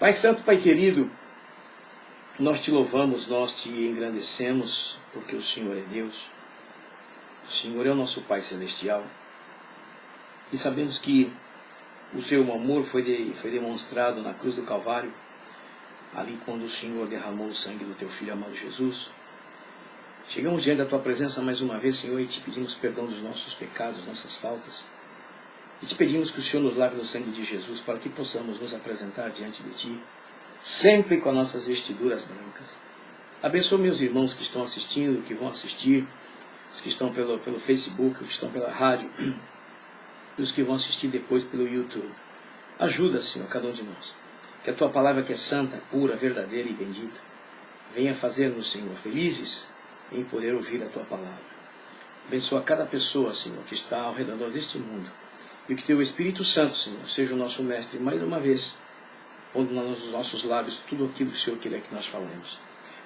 Pai Santo, Pai querido, nós te louvamos, nós te engrandecemos, porque o Senhor é Deus. O Senhor é o nosso Pai Celestial. E sabemos que o seu amor foi demonstrado na cruz do Calvário, ali quando o Senhor derramou o sangue do teu Filho amado Jesus. Chegamos diante da tua presença mais uma vez, Senhor, e te pedimos perdão dos nossos pecados, das nossas faltas. E te pedimos que o Senhor nos lave no sangue de Jesus, para que possamos nos apresentar diante de ti, sempre com as nossas vestiduras brancas. Abençoa meus irmãos que estão assistindo, que vão assistir, os que estão pelo Facebook, os que estão pela rádio, e os que vão assistir depois pelo YouTube. Ajuda, Senhor, cada um de nós. Que a tua palavra, que é santa, pura, verdadeira e bendita, venha fazer-nos, Senhor, felizes em poder ouvir a tua palavra. Abençoa cada pessoa, Senhor, que está ao redor deste mundo. E que teu Espírito Santo, Senhor, seja o nosso mestre mais uma vez, pondo nos nossos lábios tudo aquilo que o Senhor quer que nós falemos.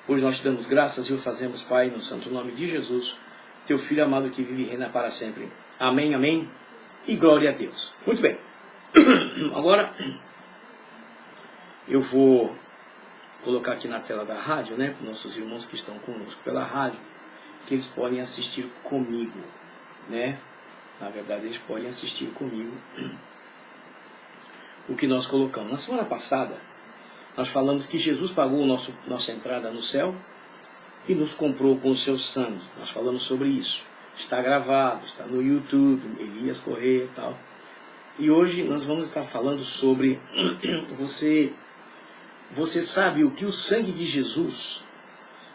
Pois nós te damos graças e o fazemos, Pai, no santo nome de Jesus, teu Filho amado que vive e reina para sempre. Amém, amém. E glória a Deus. Muito bem. Agora, eu vou colocar aqui na tela da rádio, né, para os nossos irmãos que estão conosco pela rádio, que eles podem assistir comigo, né? Na verdade, eles podem assistir comigo o que nós colocamos. Na semana passada, nós falamos que Jesus pagou nossa entrada no céu e nos comprou com o seu sangue. Nós falamos sobre isso. Está gravado, está no YouTube, Elias Correia e tal. E hoje nós vamos estar falando sobre você sabe o que o sangue de Jesus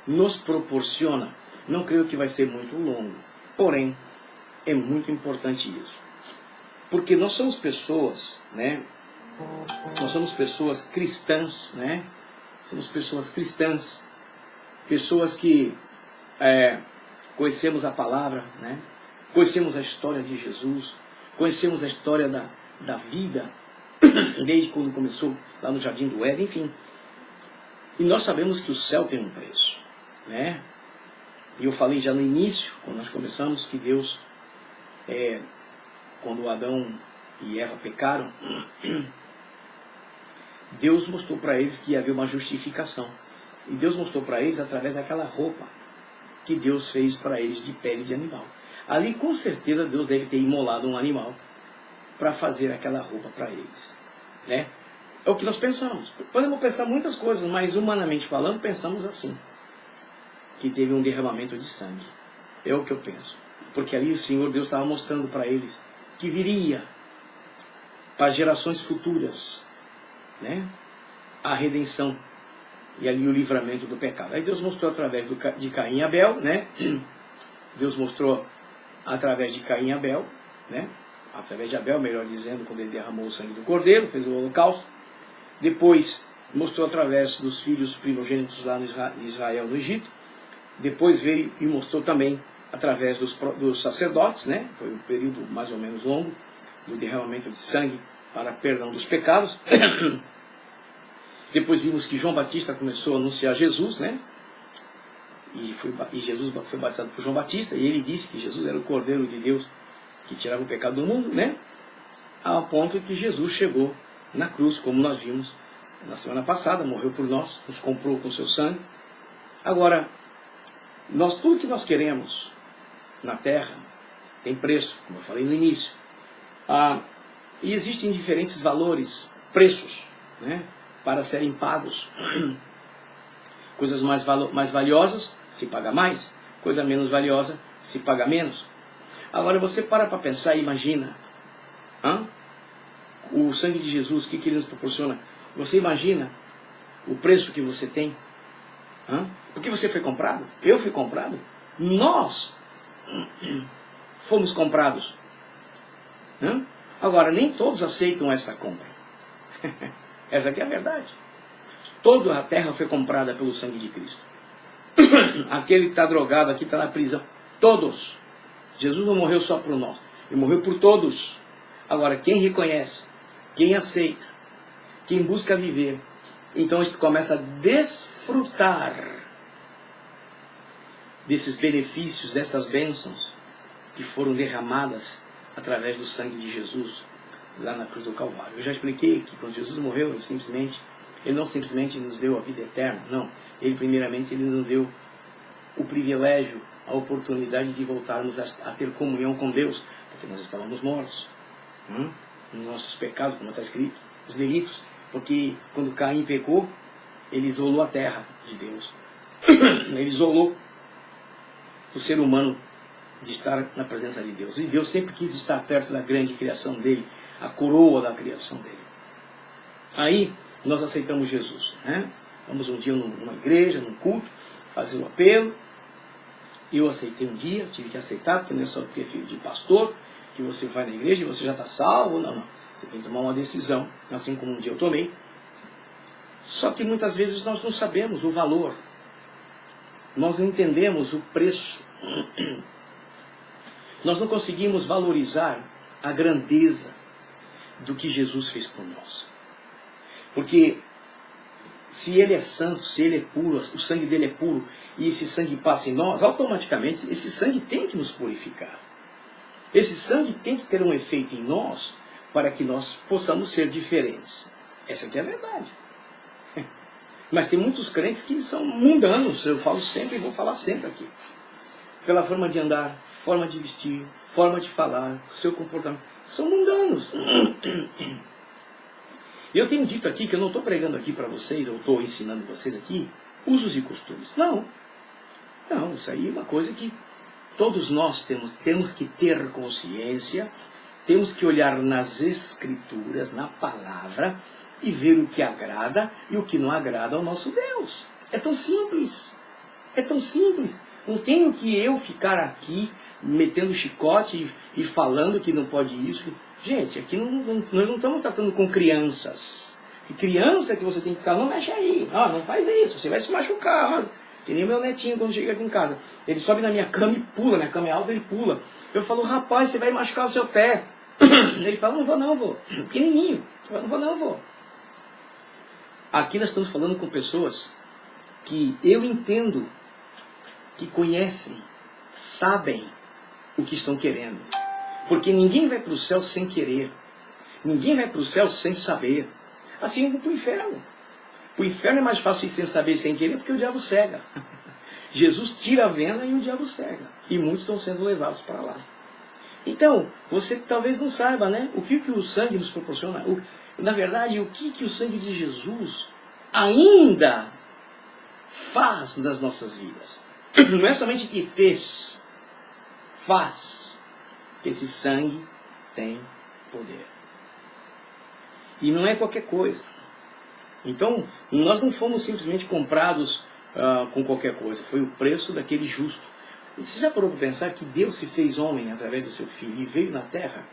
nos proporciona? Não creio que vai ser muito longo, porém é muito importante isso. Porque nós somos pessoas, né? Nós somos pessoas cristãs, né? Somos pessoas cristãs, pessoas que conhecemos a palavra, né? Conhecemos a história de Jesus, conhecemos a história da vida, desde quando começou lá no Jardim do Éden, enfim. E nós sabemos que o céu tem um preço, né? E eu falei já no início, quando nós começamos, que Deus, quando Adão e Eva pecaram, Deus mostrou para eles que ia haver uma justificação. E Deus mostrou para eles através daquela roupa que Deus fez para eles de pele de animal. Ali com certeza Deus deve ter imolado um animal para fazer aquela roupa para eles, né? É o que nós pensamos. Podemos pensar muitas coisas, mas humanamente falando, pensamos assim, que teve um derramamento de sangue. É o que eu penso. Porque ali o Senhor Deus estava mostrando para eles que viria para gerações futuras, né, a redenção e ali o livramento do pecado. Aí Deus mostrou através de Caim e Abel, né? Deus mostrou através de Caim e Abel, né? Através de Abel, melhor dizendo, quando ele derramou o sangue do cordeiro, fez o holocausto. Depois mostrou através dos filhos primogênitos lá em Israel, no Egito. Depois veio e mostrou também através dos sacerdotes, né? Foi um período mais ou menos longo do derramamento de sangue para perdão dos pecados. Depois vimos que João Batista começou a anunciar Jesus, né? E Jesus foi batizado por João Batista, e ele disse que Jesus era o Cordeiro de Deus que tirava o pecado do mundo, né? Ao ponto que Jesus chegou na cruz, como nós vimos na semana passada, morreu por nós, nos comprou com seu sangue. Agora, tudo que nós queremos na terra tem preço, como eu falei no início. E existem diferentes valores, preços, né, para serem pagos. Coisas mais valiosas se paga mais, coisa menos valiosa se paga menos. Agora você para pensar e imagina o sangue de Jesus, o que ele nos proporciona. Você imagina o preço que você tem? Porque você foi comprado? Eu fui comprado? Nós fomos comprados. Agora, nem todos aceitam esta compra. Essa aqui é a verdade. Toda a terra foi comprada pelo sangue de Cristo. Aquele que está drogado aqui, está na prisão. Todos. Jesus não morreu só por nós. Ele morreu por todos. Agora, quem reconhece, quem aceita, quem busca viver, então a gente começa a desfrutar desses benefícios, destas bênçãos que foram derramadas através do sangue de Jesus lá na cruz do Calvário. Eu já expliquei que quando Jesus morreu, ele simplesmente Ele não simplesmente nos deu a vida eterna, não. Ele primeiramente ele nos deu o privilégio, a oportunidade de voltarmos a ter comunhão com Deus, porque nós estávamos mortos nos nossos pecados, como está escrito, os delitos, porque quando Caim pecou, ele isolou a terra de Deus. Ele isolou o ser humano de estar na presença de Deus. E Deus sempre quis estar perto da grande criação dele, a coroa da criação dele. Aí nós aceitamos Jesus, né? Vamos um dia numa igreja, num culto, fazer o apelo. Eu aceitei um dia, tive que aceitar, porque não é só porque é filho de pastor, que você vai na igreja e você já está salvo. Não, não. Você tem que tomar uma decisão, assim como um dia eu tomei. Só que muitas vezes nós não sabemos o valor. Nós não entendemos o preço. Nós não conseguimos valorizar a grandeza do que Jesus fez por nós. Porque se Ele é santo, se Ele é puro, o sangue dele é puro, e esse sangue passa em nós, automaticamente esse sangue tem que nos purificar. Esse sangue tem que ter um efeito em nós para que nós possamos ser diferentes. Essa aqui é a verdade. Mas tem muitos crentes que são mundanos, eu falo sempre e vou falar sempre aqui. Pela forma de andar, forma de vestir, forma de falar, seu comportamento, são mundanos. Eu tenho dito aqui que eu não estou pregando aqui para vocês, eu estou ensinando vocês aqui, usos e costumes. Não. Não, isso aí é uma coisa que todos nós temos que ter consciência, temos que olhar nas Escrituras, na palavra, e ver o que agrada e o que não agrada ao nosso Deus. É tão simples. É tão simples. Não tenho que eu ficar aqui metendo chicote e falando que não pode isso. Gente, aqui nós não estamos tratando com crianças. E criança que você tem que ficar, não mexe aí. Não faz isso, você vai se machucar. Que nem meu netinho quando chega aqui em casa. Ele sobe na minha cama e pula, minha cama é alta, ele pula. Eu falo, rapaz, você vai machucar o seu pé. Ele fala, não vou não, vô. Pequenininho. Eu falo, não vou não, vô. Aqui nós estamos falando com pessoas que eu entendo, que conhecem, sabem o que estão querendo. Porque ninguém vai para o céu sem querer. Ninguém vai para o céu sem saber. Assim como para o inferno. Para o inferno é mais fácil ir sem saber, sem querer, porque o diabo cega. Jesus tira a venda e o diabo cega. E muitos estão sendo levados para lá. Então, você talvez não saiba, né? O que o sangue nos proporciona. Na verdade, o que o sangue de Jesus ainda faz nas nossas vidas. Não é somente que fez, faz. Esse sangue tem poder. E não é qualquer coisa. Então, nós não fomos simplesmente comprados com qualquer coisa. Foi o preço daquele justo. E você já parou para pensar que Deus se fez homem através do seu Filho e veio na terra,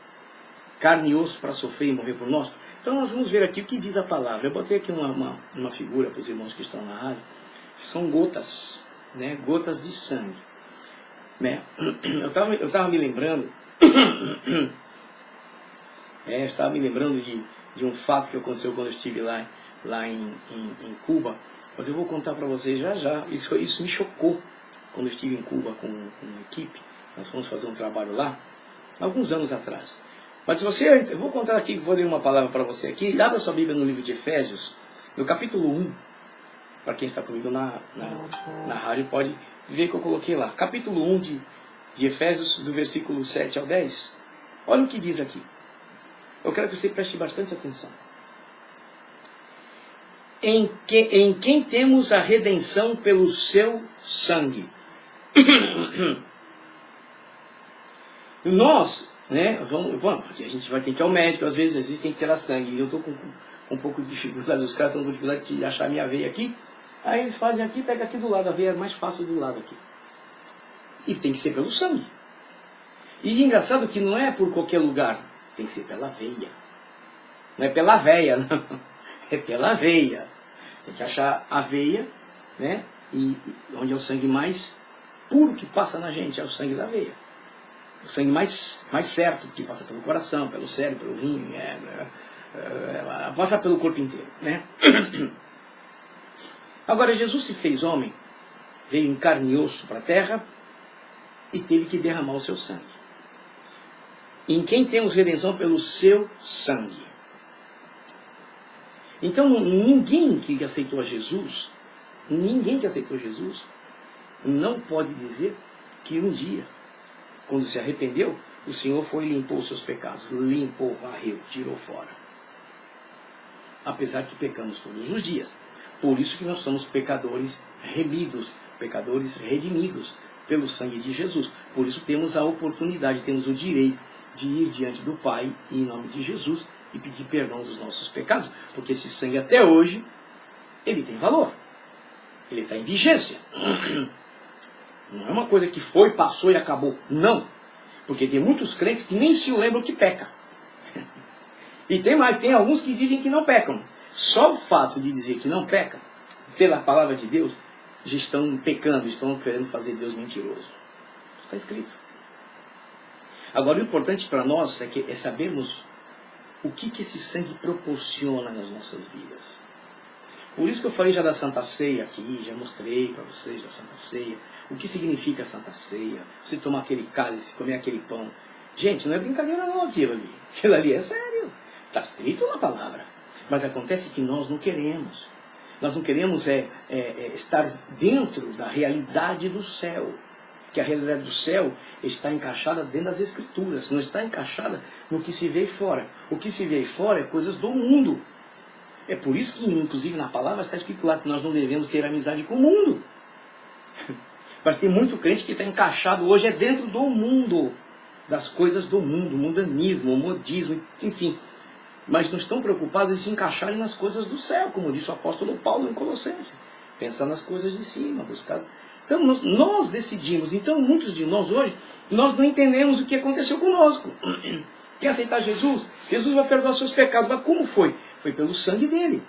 carne e osso, para sofrer e morrer por nós? Então nós vamos ver aqui o que diz a palavra. Eu botei aqui uma figura para os irmãos que estão na rádio. São gotas, né? Gotas de sangue. Né? Eu estava me lembrando, estava me lembrando de um fato que aconteceu quando eu estive lá em Cuba. Mas eu vou contar para vocês já. Isso me chocou quando eu estive em Cuba com uma equipe. Nós fomos fazer um trabalho lá, alguns anos atrás. Mas eu vou contar aqui, vou ler uma palavra para você aqui. Abra sua Bíblia no livro de Efésios, no capítulo 1. Para quem está comigo na rádio pode ver que eu coloquei lá. Capítulo 1 de Efésios, do versículo 7 ao 10. Olha o que diz aqui. Eu quero que você preste bastante atenção. Em quem temos a redenção pelo seu sangue. Nós, né, a gente vai ter que ir ao médico, às vezes tem que tirar sangue. Eu estou com um pouco de dificuldade, os caras estão com dificuldade de achar a minha veia aqui. Aí eles fazem aqui, pega aqui do lado, a veia é mais fácil do lado aqui. E tem que ser pelo sangue. E engraçado que não é por qualquer lugar, tem que ser pela veia. Não é pela veia, não. É pela veia. Tem que achar a veia, né? E onde é o sangue mais puro que passa na gente, é o sangue da veia. O sangue mais certo, que passa pelo coração, pelo cérebro, pelo rim, passa pelo corpo inteiro, né? Agora, Jesus se fez homem, veio em carne e osso para a terra e teve que derramar o seu sangue. Em quem temos redenção pelo seu sangue. Então ninguém que aceitou Jesus, não pode dizer que um dia, quando se arrependeu, o Senhor foi e limpou os seus pecados, limpou, varreu, tirou fora. Apesar que pecamos todos os dias. Por isso que nós somos pecadores remidos, pecadores redimidos pelo sangue de Jesus. Por isso temos a oportunidade, temos o direito de ir diante do Pai, em nome de Jesus, e pedir perdão dos nossos pecados, porque esse sangue até hoje, ele tem valor. Ele está em vigência. Não é uma coisa que foi, passou e acabou. Não. Porque tem muitos crentes que nem se lembram que pecam. E tem mais, tem alguns que dizem que não pecam. Só o fato de dizer que não pecam, pela palavra de Deus, já estão pecando, estão querendo fazer Deus mentiroso. Está escrito. Agora, o importante para nós é sabermos o que esse sangue proporciona nas nossas vidas. Por isso que eu falei já da Santa Ceia aqui, já mostrei para vocês da Santa Ceia. O que significa a Santa Ceia? Se tomar aquele cálice, comer aquele pão. Gente, não é brincadeira não aquilo ali. Aquilo ali é sério. Está escrito na palavra. Mas acontece que nós não queremos. Nós não queremos estar dentro da realidade do céu. Que a realidade do céu está encaixada dentro das Escrituras. Não está encaixada no que se vê fora. O que se vê fora é coisas do mundo. É por isso que, inclusive, na palavra está escrito lá que nós não devemos ter amizade com o mundo. Mas tem muito crente que está encaixado hoje dentro do mundo. Das coisas do mundo. Mundanismo, modismo, enfim. Mas não estão preocupados em se encaixarem nas coisas do céu, como disse o apóstolo Paulo em Colossenses. Pensar nas coisas de cima, buscar. Então nós decidimos. Então muitos de nós hoje, nós não entendemos o que aconteceu conosco. Quer aceitar Jesus? Jesus vai perdoar seus pecados. Mas como foi? Foi pelo sangue dele.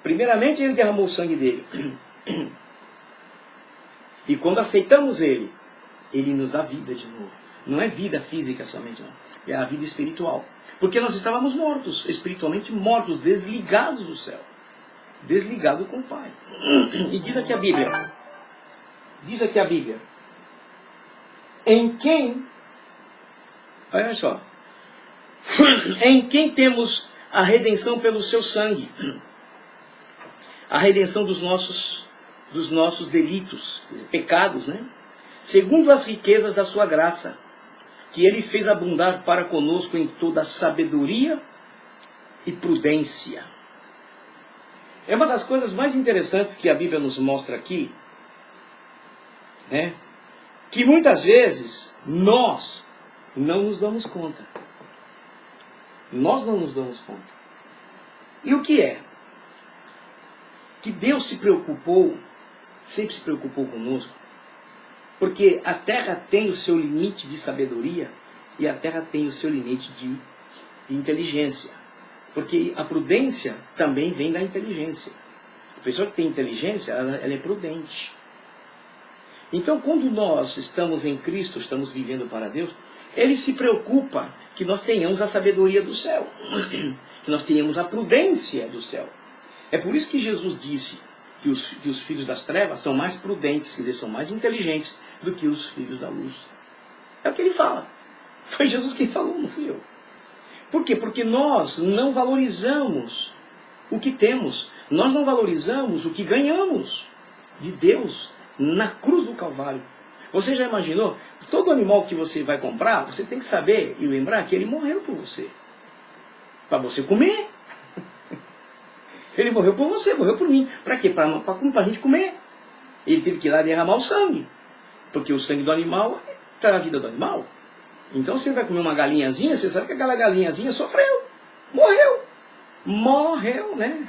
Primeiramente ele derramou o sangue dele. E quando aceitamos ele, ele nos dá vida de novo. Não é vida física somente, não. É a vida espiritual. Porque nós estávamos mortos, espiritualmente mortos, desligados do céu. Desligados com o Pai. E diz aqui a Bíblia. Diz aqui a Bíblia. Em quem... Olha só. Em quem temos a redenção pelo seu sangue. A redenção dos nossos delitos, pecados, né? Segundo as riquezas da sua graça, que ele fez abundar para conosco em toda sabedoria e prudência. É uma das coisas mais interessantes que a Bíblia nos mostra aqui, né? Que muitas vezes nós não nos damos conta. Nós não nos damos conta. E o que é? Que Deus se preocupou, sempre se preocupou conosco, porque a terra tem o seu limite de sabedoria e a terra tem o seu limite de inteligência. Porque a prudência também vem da inteligência. A pessoa que tem inteligência, ela é prudente. Então, quando nós estamos em Cristo, estamos vivendo para Deus, Ele se preocupa que nós tenhamos a sabedoria do céu, que nós tenhamos a prudência do céu. É por isso que Jesus disse que os filhos das trevas são mais prudentes, quer dizer, são mais inteligentes do que os filhos da luz. É o que ele fala. Foi Jesus quem falou, não fui eu. Por quê? Porque nós não valorizamos o que temos. Nós não valorizamos o que ganhamos de Deus na cruz do Calvário. Você já imaginou? Todo animal que você vai comprar, você tem que saber e lembrar que ele morreu por você. Para você comer. Ele morreu por você, morreu por mim. Para quê? Para a gente comer. Ele teve que ir lá derramar o sangue. Porque o sangue do animal está na vida do animal. Então você vai comer uma galinhazinha, você sabe que aquela galinhazinha sofreu. Morreu. Morreu, né?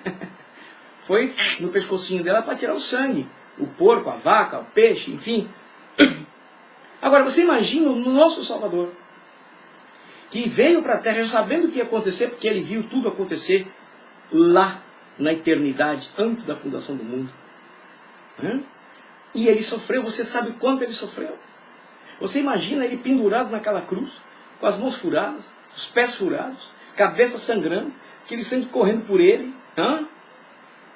Foi no pescocinho dela para tirar o sangue. O porco, a vaca, o peixe, enfim. Agora você imagina o nosso Salvador, que veio para a terra sabendo o que ia acontecer, porque ele viu tudo acontecer lá na eternidade, antes da fundação do mundo. E ele sofreu, você sabe quanto ele sofreu? Você imagina ele pendurado naquela cruz, com as mãos furadas, os pés furados, cabeça sangrando, aquele sangue correndo por ele,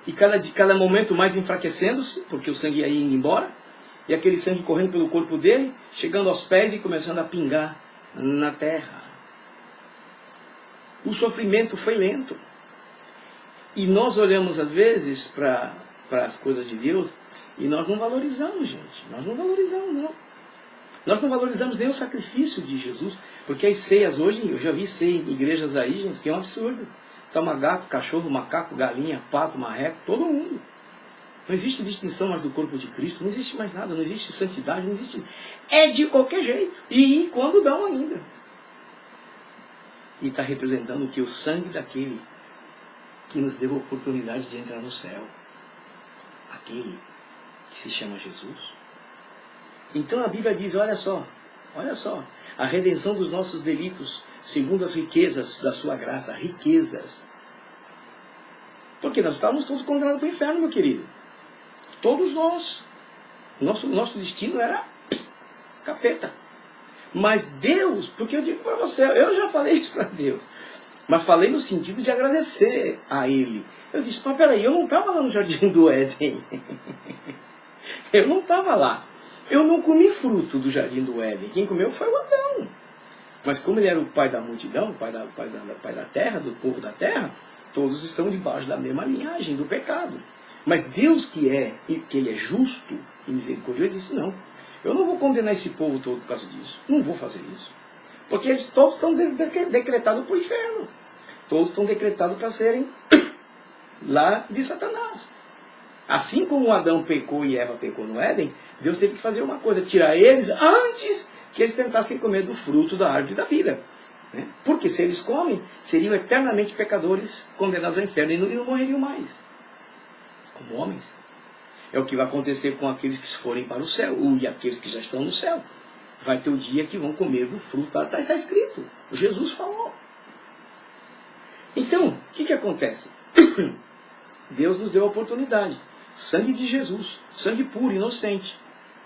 e cada momento mais enfraquecendo-se, porque o sangue ia indo embora, e aquele sangue correndo pelo corpo dele, chegando aos pés e começando a pingar na terra. O sofrimento foi lento. E nós olhamos às vezes para as coisas de Deus e nós não valorizamos, gente. Nós não valorizamos, não. Nós não valorizamos nem o sacrifício de Jesus, porque as ceias hoje, eu já vi ceia em igrejas aí, gente, que é um absurdo. Toma gato, cachorro, macaco, galinha, pato, marreco, todo mundo. Não existe distinção mais do corpo de Cristo, não existe mais nada, não existe santidade, não existe... É de qualquer jeito. E quando dão ainda. E está representando o que? O sangue daquele que nos deu a oportunidade de entrar no céu. Aquele que se chama Jesus. Então a Bíblia diz, olha só, a redenção dos nossos delitos, segundo as riquezas da sua graça, riquezas. Porque nós estávamos todos condenados para o inferno, meu querido. Todos nós. Nosso destino era capeta. Mas Deus, porque eu digo para você, eu já falei isso para Deus, mas falei no sentido de agradecer a Ele. Eu disse, mas peraí, eu não estava lá no Jardim do Éden. Eu não estava lá. Eu não comi fruto do Jardim do Éden. Quem comeu foi o Adão. Mas como ele era o pai da multidão, o pai da terra, do povo da terra, todos estão debaixo da mesma linhagem do pecado. Mas Deus que Ele é justo e misericordioso, ele disse, não, eu não vou condenar esse povo todo por causa disso. Não vou fazer isso. Porque eles todos estão decretados para o inferno. Todos estão decretados para serem lá de Satanás. Assim como Adão pecou e Eva pecou no Éden, Deus teve que fazer uma coisa, tirar eles antes que eles tentassem comer do fruto da árvore da vida. Né? Porque se eles comem, seriam eternamente pecadores, condenados ao inferno e não morreriam mais. Como homens. É o que vai acontecer com aqueles que forem para o céu, e aqueles que já estão no céu. Vai ter o dia que vão comer do fruto, está escrito. Jesus falou. Então, o que acontece? Deus nos deu a oportunidade. Sangue de Jesus, sangue puro, inocente.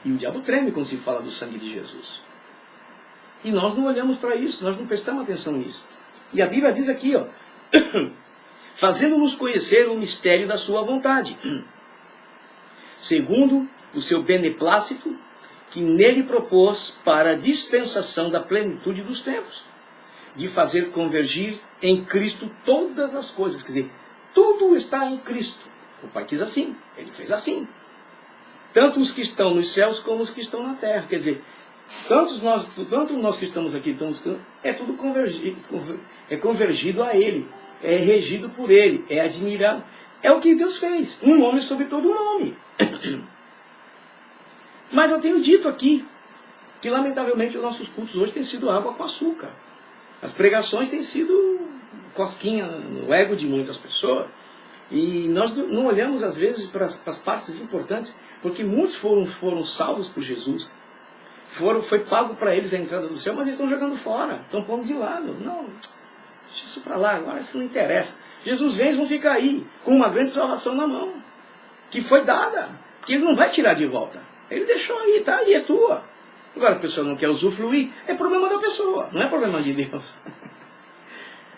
E o diabo treme quando se fala do sangue de Jesus. E nós não olhamos para isso, nós não prestamos atenção nisso. E a Bíblia diz aqui, ó, fazendo-nos conhecer o mistério da sua vontade, segundo o seu beneplácito, que nele propôs para a dispensação da plenitude dos tempos, de fazer convergir em Cristo todas as coisas. Quer dizer, tudo está em Cristo. O Pai quis assim, Ele fez assim. Tanto os que estão nos céus como os que estão na terra. Quer dizer, tanto nós que estamos aqui, é tudo convergido a Ele. É regido por Ele, é admirado. É o que Deus fez. Um nome sobre todo nome. Mas eu tenho dito aqui que, lamentavelmente, os nossos cultos hoje têm sido água com açúcar. As pregações têm sido cosquinha no ego de muitas pessoas. E nós não olhamos, às vezes, para as partes importantes, porque muitos foram salvos por Jesus. Foi pago para eles a entrada do céu, mas eles estão jogando fora, estão pondo de lado. Não, deixa isso para lá, agora isso não interessa. Jesus vem, eles vão ficar aí, com uma grande salvação na mão, que foi dada, que Ele não vai tirar de volta. Ele deixou aí, tá aí, é tua. Agora a pessoa não quer usufruir, é problema da pessoa, não é problema de Deus.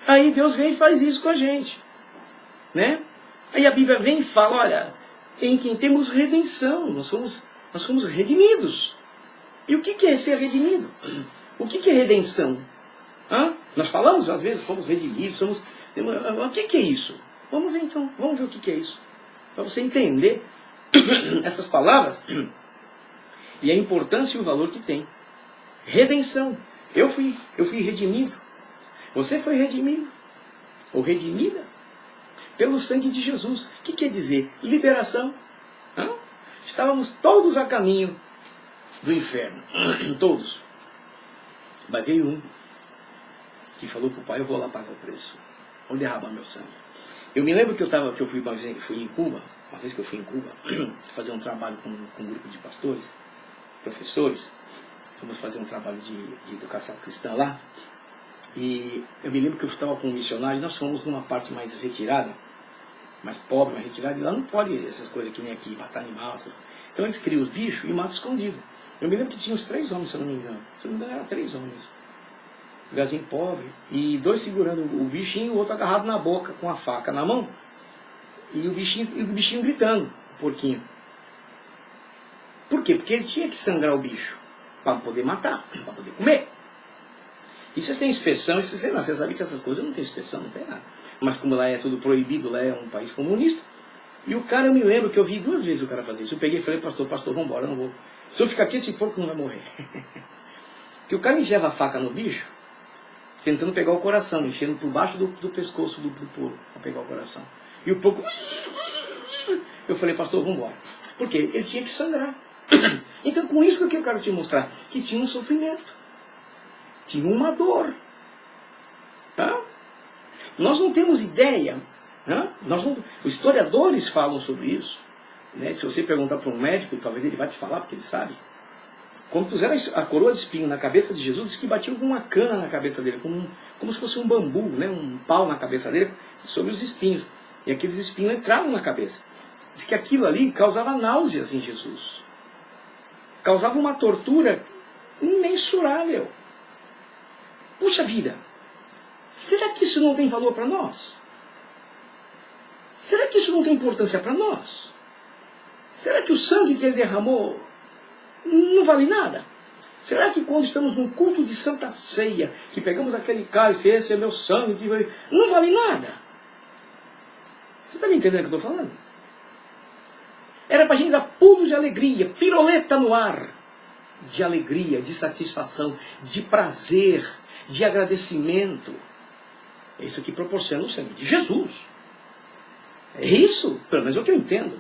Aí Deus vem e faz isso com a gente. Né? Aí a Bíblia vem e fala, olha, em quem temos redenção, nós somos redimidos. E o que é ser redimido? O que é redenção? Nós falamos, às vezes, fomos redimidos, o que é isso? Vamos ver então, vamos ver o que é isso. Para você entender essas palavras e a importância e o valor que tem. Redenção. Eu fui redimido. Você foi redimido. Ou redimida. Pelo sangue de Jesus. O que quer dizer? Liberação. Estávamos todos a caminho do inferno. Todos. Mas veio um que falou para o pai, eu vou lá pagar o preço. Vou derramar meu sangue. Eu me lembro que eu fui em Cuba, uma vez que eu fui em Cuba, fazer um trabalho com um grupo de pastores, professores. Fomos fazer um trabalho de educação cristã lá. E eu me lembro que eu estava com um missionário, nós fomos numa parte mais retirada, mais pobre, mais retirada, e lá não pode essas coisas que nem aqui, matar animal. Então eles criam os bichos e matam escondido. Eu me lembro que tinha uns 3 homens, se eu não me engano. Se eu não me engano, eram 3 homens. Um lugarzinho pobre. E 2 segurando o bichinho e o outro agarrado na boca, com a faca na mão. E o bichinho gritando, o porquinho. Por quê? Porque ele tinha que sangrar o bicho para poder matar, para poder comer. Isso é sem inspeção, você sabe que essas coisas não tem inspeção, não tem nada. Mas como lá é tudo proibido, lá é um país comunista. E o cara, eu me lembro que eu vi 2 vezes o cara fazer isso. Eu peguei e falei, pastor, vamos embora, eu não vou. Se eu ficar aqui, esse porco não vai morrer. Que o cara enfiava a faca no bicho, tentando pegar o coração, enfiando por baixo do pescoço do porco, para pegar o coração. E o porco... Eu falei, pastor, vamos embora. Por quê? Ele tinha que sangrar. Então, com isso que eu quero te mostrar, que tinha um sofrimento. Tinha uma dor. Tá? Nós não temos ideia. Né? Os historiadores falam sobre isso. Né? Se você perguntar para um médico, talvez ele vai te falar, porque ele sabe. Quando puseram a coroa de espinho na cabeça de Jesus, diz que batiam com uma cana na cabeça dele, como se fosse um bambu, né? Um pau na cabeça dele, sobre os espinhos. E aqueles espinhos entravam na cabeça. Diz que aquilo ali causava náuseas em Jesus. Causava uma tortura imensurável. Puxa vida, será que isso não tem valor para nós? Será que isso não tem importância para nós? Será que o sangue que ele derramou não vale nada? Será que quando estamos num culto de Santa Ceia, que pegamos aquele cálice, esse é meu sangue, não vale nada? Você está me entendendo o que eu estou falando? Era para a gente dar pulo de alegria, piroleta no ar, de alegria, de satisfação, de prazer, de agradecimento. É isso que proporciona o sangue de Jesus. É isso, pelo menos é o que eu entendo.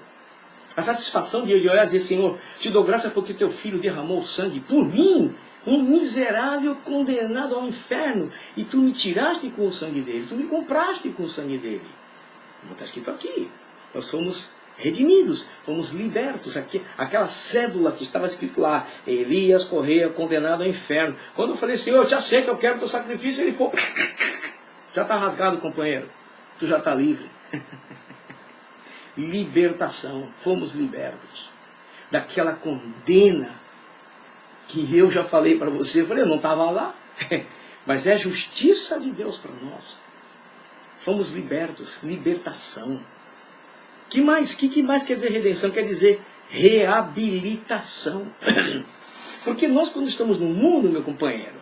A satisfação de olhar e dizer, Senhor, te dou graça porque teu filho derramou sangue por mim, um miserável condenado ao inferno, e tu me tiraste com o sangue dele, tu me compraste com o sangue dele. Não está escrito aqui. Nós fomos redimidos, fomos libertos. Aquela cédula que estava escrito lá, Elias Correia, condenado ao inferno. Quando eu falei, Senhor, eu te aceito, eu quero o teu sacrifício, ele foi, já está rasgado, companheiro, tu já está livre. Libertação, fomos libertos daquela condena que eu já falei para você. Eu falei, eu não estava lá, mas é a justiça de Deus para nós. Fomos libertos, libertação. Que mais quer dizer redenção? Quer dizer reabilitação. Porque nós, quando estamos no mundo, meu companheiro,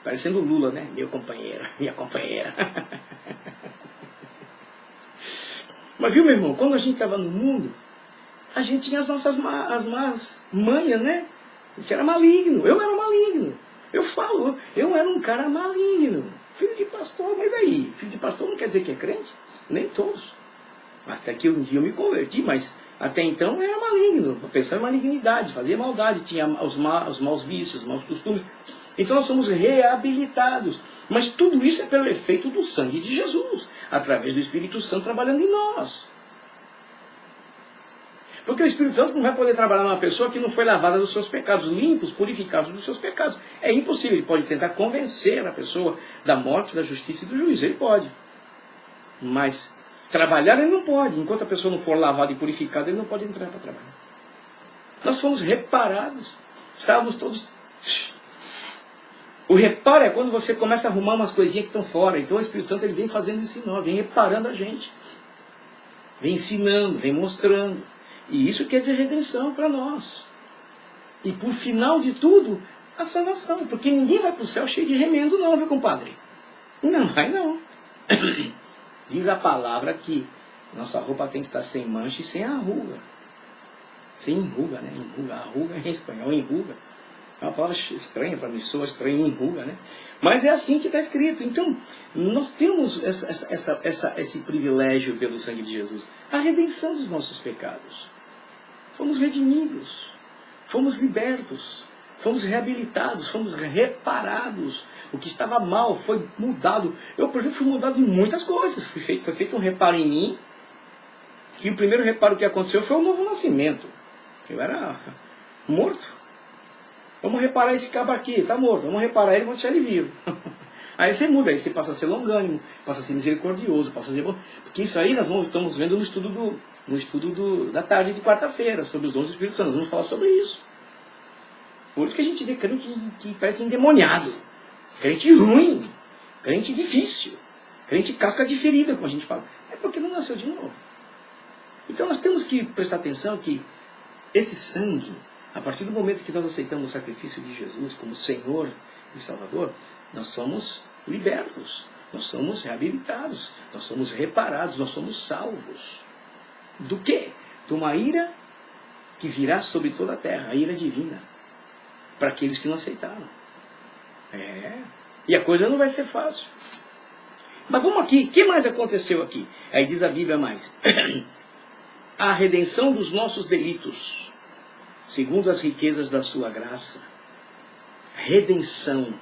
parecendo Lula, né? Meu companheiro, minha companheira. Mas viu, meu irmão, quando a gente estava no mundo, a gente tinha as nossas más manhas, né? A gente era maligno, eu era maligno. Eu falo, eu era um cara maligno. Filho de pastor, mas daí? Filho de pastor não quer dizer que é crente? Nem todos. Até que um dia eu me converti, mas até então eu era maligno. Pensava em malignidade, fazia maldade, tinha os maus vícios, os maus costumes. Então nós somos reabilitados. Mas tudo isso é pelo efeito do sangue de Jesus, através do Espírito Santo trabalhando em nós. Porque o Espírito Santo não vai poder trabalhar numa pessoa que não foi lavada dos seus pecados, limpos, purificados dos seus pecados. É impossível. Ele pode tentar convencer a pessoa da morte, da justiça e do juízo. Ele pode. Mas trabalhar ele não pode. Enquanto a pessoa não for lavada e purificada, ele não pode entrar para trabalhar. Nós fomos reparados. Estávamos todos... O reparo é quando você começa a arrumar umas coisinhas que estão fora. Então o Espírito Santo ele vem fazendo isso em nós, vem reparando a gente. Vem ensinando, vem mostrando. E isso quer dizer redenção para nós. E por final de tudo, a salvação. Porque ninguém vai para o céu cheio de remendo não, viu, compadre? Não vai não. Diz a palavra que nossa roupa tem que estar sem mancha e sem arruga. Sem enruga, né? Enruga. Arruga em espanhol, enruga. É uma palavra estranha para mim, soa estranha, enruga, né? Mas é assim que está escrito. Então, nós temos esse privilégio pelo sangue de Jesus. A redenção dos nossos pecados. Fomos redimidos. Fomos libertos. Fomos reabilitados. Fomos reparados. O que estava mal foi mudado. Eu, por exemplo, fui mudado em muitas coisas. Foi feito um reparo em mim. Que o primeiro reparo que aconteceu foi o novo nascimento. Eu era morto. Vamos reparar esse cabo aqui, está morto. Vamos reparar ele e vamos deixar ele vivo. Aí você muda, aí você passa a ser longânimo, passa a ser misericordioso, passa a ser bom. Porque isso aí nós estamos vendo no estudo da tarde de quarta-feira, sobre os dons do Espírito Santo. Nós vamos falar sobre isso. Por isso que a gente vê crente que parece endemoniado, crente ruim, crente difícil, crente casca de ferida, como a gente fala. É porque não nasceu de novo. Então nós temos que prestar atenção que esse sangue, a partir do momento que nós aceitamos o sacrifício de Jesus como Senhor e Salvador, nós somos libertos. Nós somos reabilitados, nós somos reparados, nós somos salvos. Do quê? De uma ira que virá sobre toda a terra, a ira divina, para aqueles que não aceitaram. E a coisa não vai ser fácil. Mas vamos aqui, o que mais aconteceu aqui? Aí diz a Bíblia mais. A redenção dos nossos delitos, segundo as riquezas da sua graça. Redenção.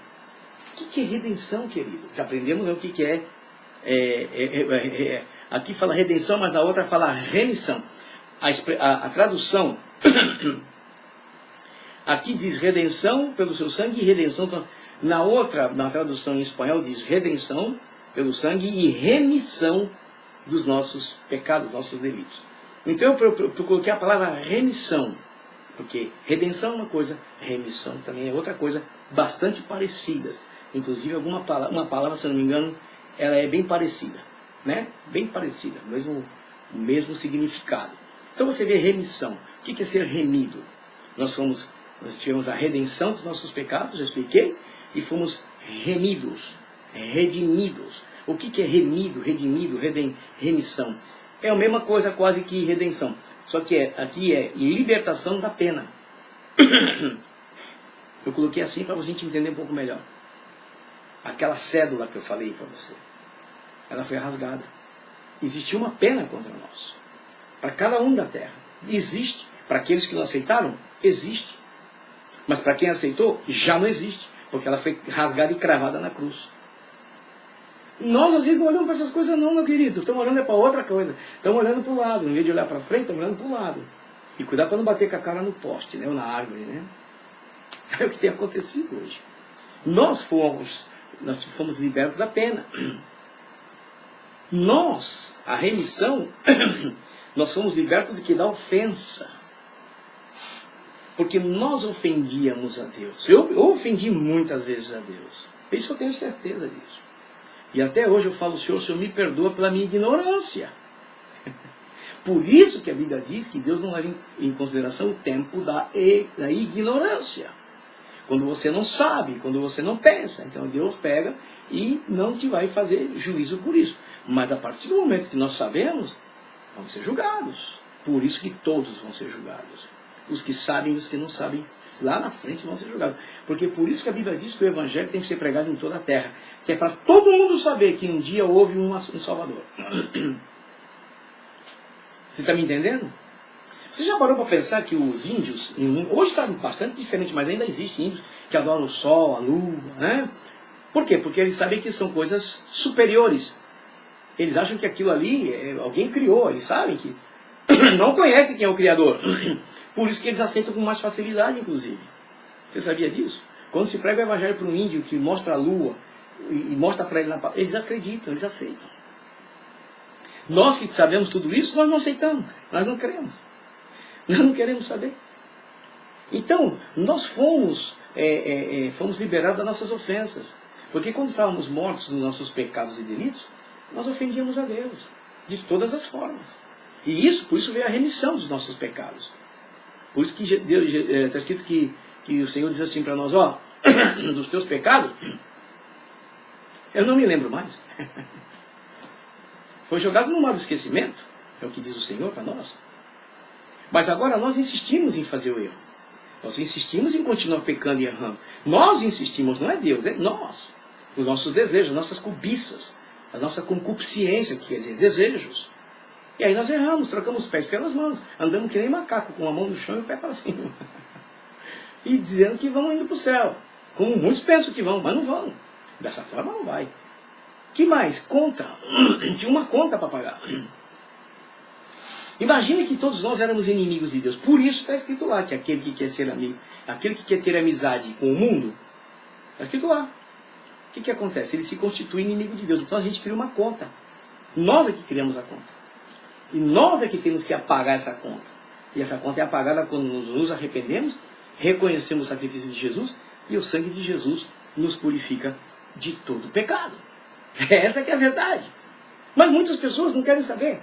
O que é redenção, querido? Já aprendemos o que é. Aqui fala redenção, mas a outra fala remissão. A tradução aqui diz redenção pelo seu sangue e redenção. Na outra, na tradução em espanhol, diz redenção pelo sangue e remissão dos nossos pecados, dos nossos delitos. Então eu coloquei a palavra remissão, porque redenção é uma coisa, remissão também é outra coisa, bastante parecidas. Inclusive uma palavra, se eu não me engano, ela é bem parecida, né? Bem parecida, o mesmo significado. Então você vê remissão. O que é ser remido? Nós tivemos a redenção dos nossos pecados, já expliquei, e fomos remidos, redimidos. O que é remido, redimido, remissão? É a mesma coisa quase que redenção. Só que aqui é libertação da pena. Eu coloquei assim para você entender um pouco melhor. Aquela cédula que eu falei para você, ela foi rasgada. Existiu uma pena contra nós. Para cada um da terra. Existe. Para aqueles que não aceitaram, existe. Mas para quem aceitou, já não existe. Porque ela foi rasgada e cravada na cruz. Nós, às vezes, não olhamos para essas coisas não, meu querido. Estamos olhando para outra coisa. Estamos olhando para o lado. Em vez de olhar para frente, estamos olhando para o lado. E cuidar para não bater com a cara no poste, né? Ou na árvore, né? É o que tem acontecido hoje. Nós fomos libertos da pena. Nós, a remissão, nós fomos libertos da ofensa. Porque nós ofendíamos a Deus. Eu ofendi muitas vezes a Deus. Isso eu tenho certeza disso. E até hoje eu falo, Senhor me perdoa pela minha ignorância. Por isso que a Bíblia diz que Deus não leva em consideração o tempo da ignorância. Quando você não sabe, quando você não pensa. Então Deus pega e não te vai fazer juízo por isso. Mas a partir do momento que nós sabemos, vamos ser julgados. Por isso que todos vão ser julgados. Os que sabem e os que não sabem, lá na frente vão ser julgados. Porque por isso que a Bíblia diz que o Evangelho tem que ser pregado em toda a terra. Que é para todo mundo saber que um dia houve um Salvador. Você está me entendendo? Você já parou para pensar que os índios, hoje está bastante diferente, mas ainda existem índios que adoram o sol, a lua, né? Por quê? Porque eles sabem que são coisas superiores. Eles acham que aquilo ali, alguém criou, eles sabem que não conhecem quem é o Criador. Por isso que eles aceitam com mais facilidade, inclusive. Você sabia disso? Quando se prega o Evangelho para um índio que mostra a lua e mostra para ele na palavra, eles acreditam, eles aceitam. Nós que sabemos tudo isso, nós não aceitamos, nós não queremos. Nós não queremos saber. Então, nós fomos liberados das nossas ofensas. Porque quando estávamos mortos nos nossos pecados e delitos, nós ofendíamos a Deus. De todas as formas. E por isso veio a remissão dos nossos pecados. Por isso que está escrito que o Senhor diz assim para nós, dos teus pecados, eu não me lembro mais. Foi jogado no mar do esquecimento, é o que diz o Senhor para nós. Mas agora nós insistimos em fazer o erro. Nós insistimos em continuar pecando e errando. Nós insistimos, não é Deus, é nós. Os nossos desejos, as nossas cobiças, a nossa concupiscência, que quer dizer desejos. E aí nós erramos, trocamos os pés pelas mãos, andamos que nem macaco, com a mão no chão e o pé para cima. E dizendo que vão indo para o céu. Como muitos pensam que vão, mas não vão. Dessa forma não vai. Que mais? Conta. Tinha uma conta para pagar. Imagine que todos nós éramos inimigos de Deus. Por isso está escrito lá que aquele que quer ser amigo, aquele que quer ter amizade com o mundo, está escrito lá. O que acontece? Ele se constitui inimigo de Deus. Então a gente cria uma conta. Nós é que criamos a conta. E nós é que temos que apagar essa conta. E essa conta é apagada quando nos arrependemos, reconhecemos o sacrifício de Jesus e o sangue de Jesus nos purifica de todo pecado. Essa que é a verdade. Mas muitas pessoas não querem saber.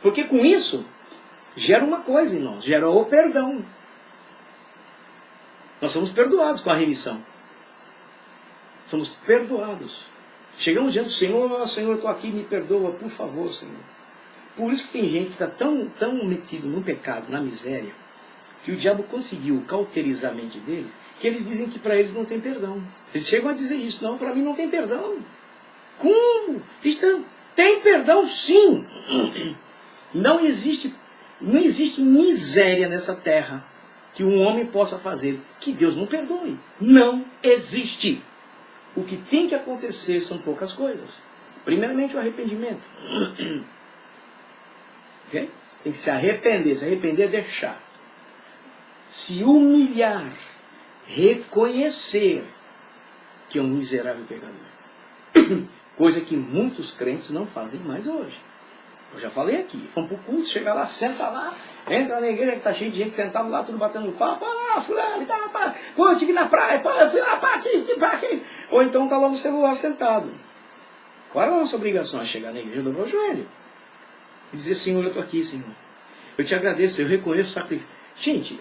Porque com isso, gera uma coisa em nós, gera o perdão. Nós somos perdoados com a remissão. Somos perdoados. Chegamos diante do Senhor, Senhor, eu estou aqui, me perdoa, por favor, Senhor. Por isso que tem gente que está tão metido no pecado, na miséria, que o diabo conseguiu cauterizar a mente deles, que eles dizem que para eles não tem perdão. Eles chegam a dizer isso, não, para mim não tem perdão. Como? Tem perdão sim. Não existe miséria nessa terra que um homem possa fazer que Deus não perdoe. Não existe. O que tem que acontecer são poucas coisas. Primeiramente o arrependimento. Okay? Tem que se arrepender é deixar. Se humilhar, reconhecer que é um miserável pecador. Coisa que muitos crentes não fazem mais hoje. Eu já falei aqui, vamos para o culto, chega lá, senta lá, entra na igreja que está cheio de gente sentada lá, tudo batendo papo, fulano, pô, eu tive na praia, pô, eu fui lá, pá, aqui. Ou então está lá no celular sentado. Qual é a nossa obrigação? É chegar na igreja, dobrar o joelho. E dizer, Senhor, eu estou aqui, Senhor. Eu te agradeço, eu reconheço o sacrifício. Gente,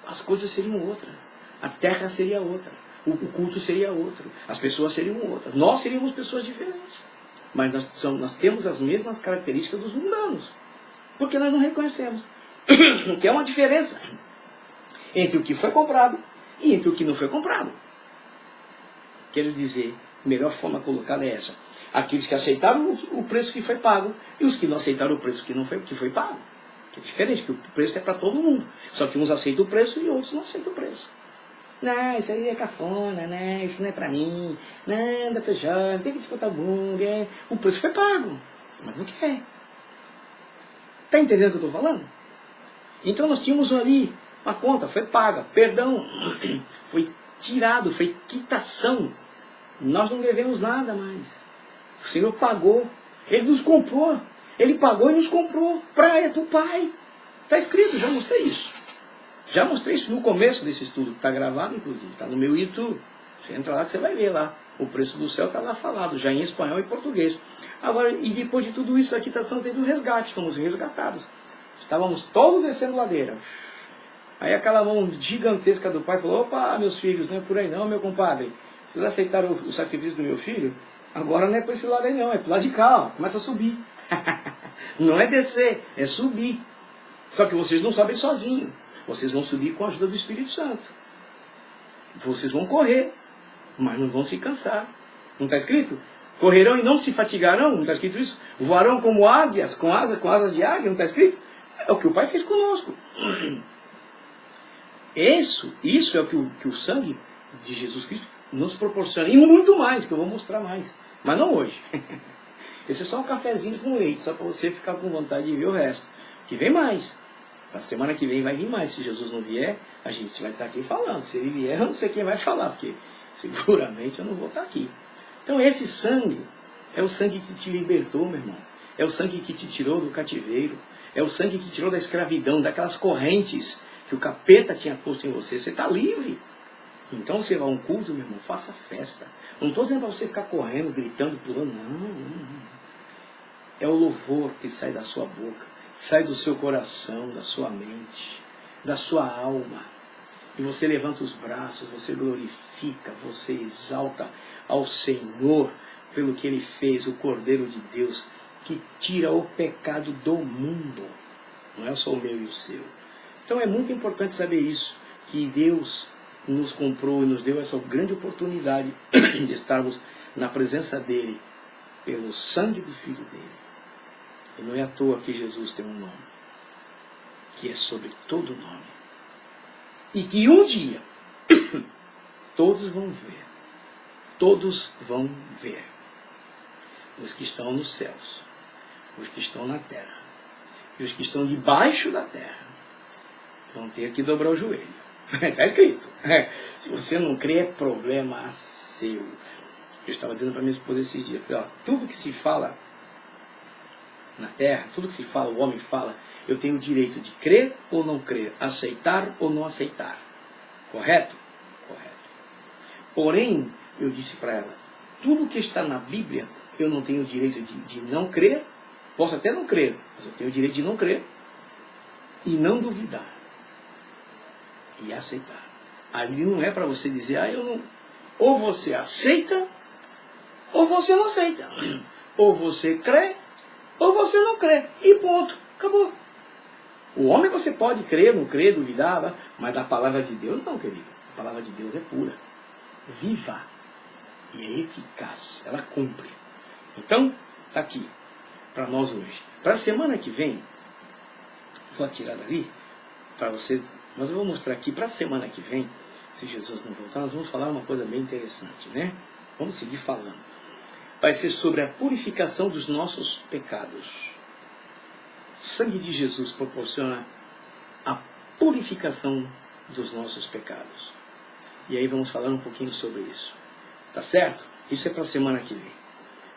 as coisas seriam outras. A terra seria outra. O culto seria outro. As pessoas seriam outras. Nós seríamos pessoas diferentes. Mas nós temos as mesmas características dos mundanos. Porque nós não reconhecemos. Que é uma diferença entre o que foi comprado e entre o que não foi comprado. Quero dizer, a melhor forma colocada é essa. Aqueles que aceitaram o preço que foi pago e os que não aceitaram o preço que foi pago. Que é diferente, que o preço é para todo mundo. Só que uns aceitam o preço e outros não aceitam o preço. Não, isso aí é cafona, né? Isso não é pra mim. Não, da jovem, tem que disputar o mundo. O preço foi pago, mas não quer. Está entendendo o que eu estou falando? Então nós tínhamos ali uma conta, foi paga, perdão, foi tirado, foi quitação. Nós não devemos nada mais. O Senhor pagou, Ele nos comprou. Ele pagou e nos comprou para o Pai. Está escrito, já mostrei isso. Já mostrei isso no começo desse estudo, que está gravado, inclusive, está no meu YouTube. Você entra lá que você vai ver lá. O preço do céu está lá falado, já em espanhol e português. Agora, e depois de tudo isso, a quitação teve um resgate, fomos resgatados. Estávamos todos descendo ladeira. Aí aquela mão gigantesca do pai falou, opa, meus filhos, não é por aí não, meu compadre. Vocês aceitaram o sacrifício do meu filho? Agora não é por esse lado aí não, é por lá de cá, ó. Começa a subir. Não é descer, é subir. Só que vocês não sobem sozinhos. Vocês vão subir com a ajuda do Espírito Santo. Vocês vão correr, mas não vão se cansar. Não está escrito? Correrão e não se fatigarão, não está escrito isso? Voarão como águias, com asas de águia, não está escrito? É o que o Pai fez conosco. Isso é o que o sangue de Jesus Cristo nos proporciona. E muito mais, que eu vou mostrar mais. Mas não hoje. Esse é só um cafezinho com leite, só para você ficar com vontade de ver o resto. Que vem mais. Na semana que vem vai vir mais. Se Jesus não vier, a gente vai estar aqui falando. Se ele vier, eu não sei quem vai falar, porque seguramente eu não vou estar aqui. Então esse sangue é o sangue que te libertou, meu irmão. É o sangue que te tirou do cativeiro. É o sangue que te tirou da escravidão, daquelas correntes que o capeta tinha posto em você. Você está livre. Então você vai a um culto, meu irmão, faça festa. Não estou dizendo para você ficar correndo, gritando, pulando. Não. É o louvor que sai da sua boca. Sai do seu coração, da sua mente, da sua alma. E você levanta os braços, você glorifica, você exalta ao Senhor pelo que Ele fez, o Cordeiro de Deus, que tira o pecado do mundo. Não é só o meu e o seu. Então é muito importante saber isso, que Deus nos comprou e nos deu essa grande oportunidade de estarmos na presença dEle, pelo sangue do Filho dEle. E não é à toa que Jesus tem um nome, que é sobre todo nome. E que um dia, todos vão ver. Todos vão ver. Os que estão nos céus, os que estão na terra, e os que estão debaixo da terra, vão ter que dobrar o joelho. Está escrito. Se você não crê, é problema seu. Eu estava dizendo para minha esposa esses dias, tudo que se fala na terra, tudo que se fala, o homem fala, eu tenho o direito de crer ou não crer, aceitar ou não aceitar. Correto? Correto. Porém, eu disse para ela, tudo que está na Bíblia, eu não tenho o direito de não crer, posso até não crer, mas eu tenho o direito de não crer e não duvidar. E aceitar. Ali não é para você dizer, eu não... Ou você aceita, ou você não aceita. Ou você crê, ou você não crê. E ponto. Acabou. O homem você pode crer, não crer, duvidar, mas da palavra de Deus não, querido. A palavra de Deus é pura, viva e é eficaz. Ela cumpre. Então, está aqui para nós hoje. Para a semana que vem, vou tirar dali para você, mas eu vou mostrar aqui para a semana que vem, se Jesus não voltar, nós vamos falar uma coisa bem interessante, né? Vamos seguir falando. Vai ser sobre a purificação dos nossos pecados. O sangue de Jesus proporciona a purificação dos nossos pecados. E aí vamos falar um pouquinho sobre isso. Tá certo? Isso é para a semana que vem.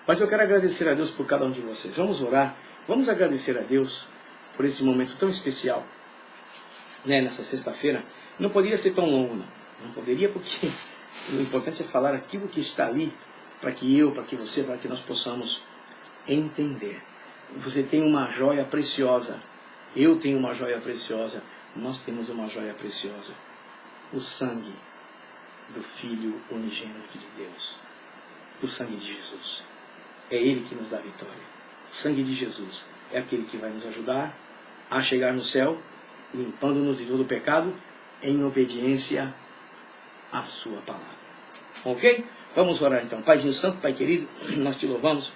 Mas eu quero agradecer a Deus por cada um de vocês. Vamos orar. Vamos agradecer a Deus por esse momento tão especial. Né? Nessa sexta-feira. Não poderia ser tão longo, não. Não poderia, porque o importante é falar aquilo que está ali, para que eu, para que você, para que nós possamos entender. Você tem uma joia preciosa. Eu tenho uma joia preciosa. Nós temos uma joia preciosa. O sangue do Filho unigênito de Deus. O sangue de Jesus. É Ele que nos dá a vitória. O sangue de Jesus é aquele que vai nos ajudar a chegar no céu, limpando-nos de todo o pecado, em obediência à sua palavra. Ok? Vamos orar então. Paizinho Santo, Pai querido, nós te louvamos.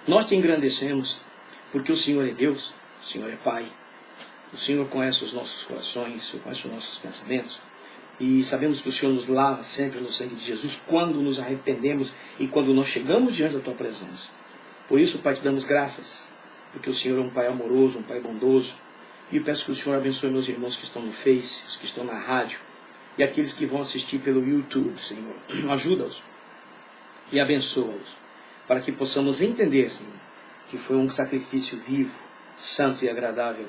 Nós te engrandecemos, porque o Senhor é Deus, o Senhor é Pai. O Senhor conhece os nossos corações, o Senhor conhece os nossos pensamentos. E sabemos que o Senhor nos lava sempre no sangue de Jesus, quando nos arrependemos e quando nós chegamos diante da Tua presença. Por isso, Pai, te damos graças, porque o Senhor é um Pai amoroso, um Pai bondoso. E eu peço que o Senhor abençoe meus irmãos que estão no Face, os que estão na rádio, e aqueles que vão assistir pelo YouTube, Senhor. Ajuda-os e abençoa-os, para que possamos entender, Senhor, que foi um sacrifício vivo, santo e agradável.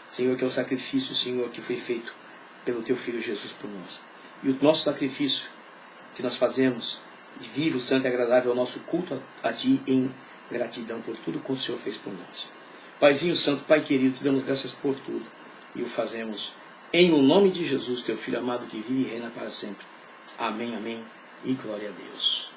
Senhor, que é o sacrifício, Senhor, que foi feito pelo Teu Filho Jesus por nós. E o nosso sacrifício que nós fazemos, de vivo, santo e agradável, é o nosso culto a Ti em gratidão por tudo que o Senhor fez por nós. Paizinho Santo, Pai querido, te damos graças por tudo. E o fazemos em o nome de Jesus, Teu Filho amado, que vive e reina para sempre. Amém, amém e glória a Deus.